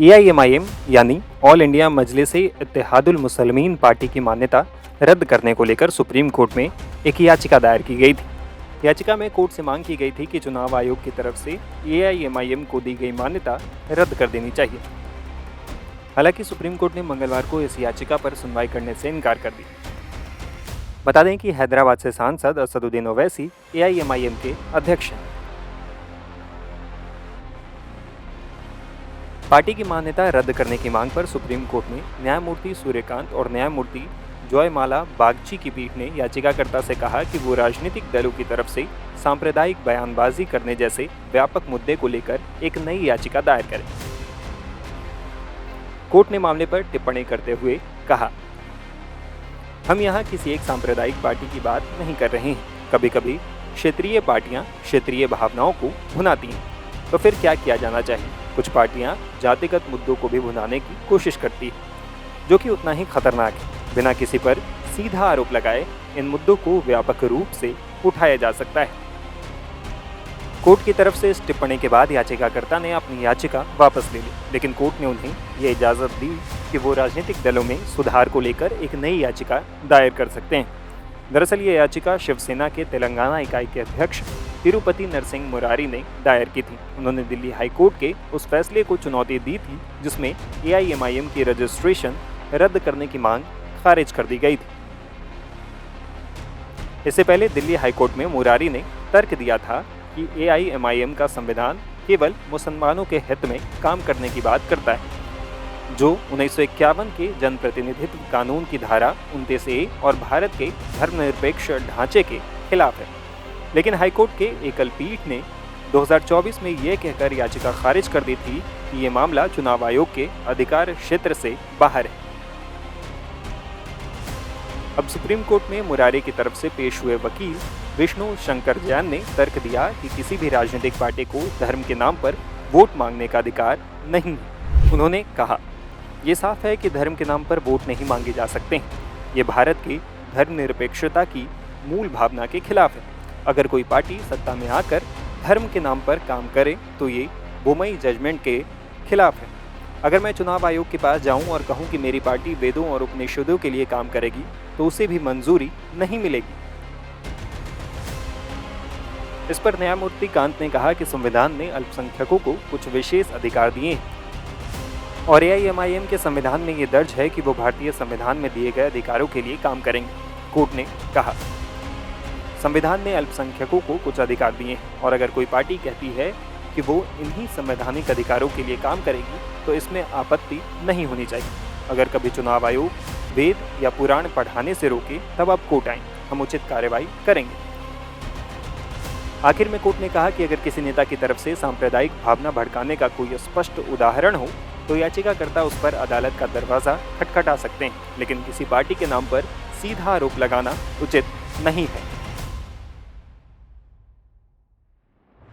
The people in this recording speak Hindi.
एआईएमआईएम यानी all India Majlis-e-Ittehadul Muslimeen party की मान्यता रद्द करने को लेकर सुप्रीम कोर्ट में एक याचिका दायर की गई थी। याचिका में कोर्ट से मांग की गई थी कि चुनाव आयोग की तरफ से एआईएमआईएम को दी गई मान्यता रद्द कर देनी चाहिए। हालांकि सुप्रीम कोर्ट ने मंगलवार को इस याचिका पर सुनवाई करने से इनकार कर दी। बता दें कि हैदराबाद से सांसद असदुद्दीन ओवैसी एआईएमआईएम के अध्यक्ष हैं। पार्टी की मान्यता रद्द करने की मांग पर सुप्रीम कोर्ट में न्यायमूर्ति सूर्यकांत और न्यायमूर्ति जॉयमाला बागची की पीठ ने याचिकाकर्ता से कहा कि वो राजनीतिक दलों की तरफ से सांप्रदायिक बयानबाजी करने जैसे व्यापक मुद्दे को लेकर एक नई याचिका दायर करें। कोर्ट ने मामले पर टिप्पणी करते हुए कहा, हम यहाँ किसी एक सांप्रदायिक पार्टी की बात नहीं कर रहे हैं। कभी कभी क्षेत्रीय पार्टियाँ क्षेत्रीय भावनाओं को भुनाती हैं, तो फिर क्या किया जाना चाहिए? कुछ पार्टियां जातिगत मुद्दों को भी भुनाने की कोशिश करती है, जो कि उतना ही खतरनाक है। बिना किसी पर सीधा आरोप लगाए इन मुद्दों को व्यापक रूप से उठाया जा सकता है। कोर्ट की तरफ से इस टिप्पणी के बाद याचिकाकर्ता ने अपनी याचिका वापस ले ली, लेकिन कोर्ट ने उन्हें ये इजाज़त दी कि वो राजनीतिक दलों में सुधार को लेकर एक नई याचिका दायर कर सकते हैं। दरअसल ये याचिका शिवसेना के तेलंगाना इकाई के अध्यक्ष तिरुपति नरसिंह मुरारी ने दायर की थी। उन्होंने दिल्ली हाई कोर्ट के उस फैसले को चुनौती दी थी जिसमें एआईएमआईएम की रजिस्ट्रेशन रद्द करने की मांग खारिज कर दी गई थी। इससे पहले दिल्ली हाई कोर्ट में मुरारी ने तर्क दिया था कि एआईएमआईएम का संविधान केवल मुसलमानों के हित में काम करने की बात करता है, जो 1951 के जनप्रतिनिधित्व कानून की धारा 29A और भारत के धर्मनिरपेक्ष ढांचे के खिलाफ है। लेकिन हाईकोर्ट के एकल पीठ ने 2024 में यह कहकर याचिका खारिज कर दी थी कि ये मामला चुनाव आयोग के अधिकार क्षेत्र से बाहर है। अब सुप्रीम कोर्ट में मुरारी की तरफ से पेश हुए वकील विष्णु शंकर जैन ने तर्क दिया कि किसी भी राजनीतिक पार्टी को धर्म के नाम पर वोट मांगने का अधिकार नहीं है। उन्होंने कहा, ये साफ है कि धर्म के नाम पर वोट नहीं मांगे जा सकते हैं। ये भारत की धर्मनिरपेक्षता की मूल भावना के खिलाफ है। अगर कोई पार्टी सत्ता में आकर धर्म के नाम पर काम करे तो ये बोमई जजमेंट के खिलाफ है। अगर मैं चुनाव आयोग के पास जाऊं और कहूं कि मेरी पार्टी वेदों और उपनिषदों के लिए काम करेगी तो उसे भी मंजूरी नहीं मिलेगी। इस पर न्यायमूर्ति कांत ने कहा कि संविधान ने अल्पसंख्यकों को कुछ विशेष अधिकार दिए हैं और एआईएमआईएम के संविधान में ये दर्ज है कि वो भारतीय संविधान में दिए गए अधिकारों के लिए काम करेंगे। कोर्ट ने कहा, संविधान ने अल्पसंख्यकों को कुछ अधिकार दिए हैं और अगर कोई पार्टी कहती है कि वो इन्हीं संवैधानिक अधिकारों के लिए काम करेगी तो इसमें आपत्ति नहीं होनी चाहिए। अगर कभी चुनाव आयोग वेद या पुराण पढ़ाने से रोके तब आप कोर्ट आएं, हम उचित कार्रवाई करेंगे। आखिर में कोर्ट ने कहा कि अगर किसी नेता की तरफ से सांप्रदायिक भावना भड़काने का कोई स्पष्ट उदाहरण हो तो याचिकाकर्ता उस पर अदालत का दरवाजा खटखटा सकते हैं, लेकिन किसी पार्टी के नाम पर सीधा आरोप लगाना उचित नहीं है।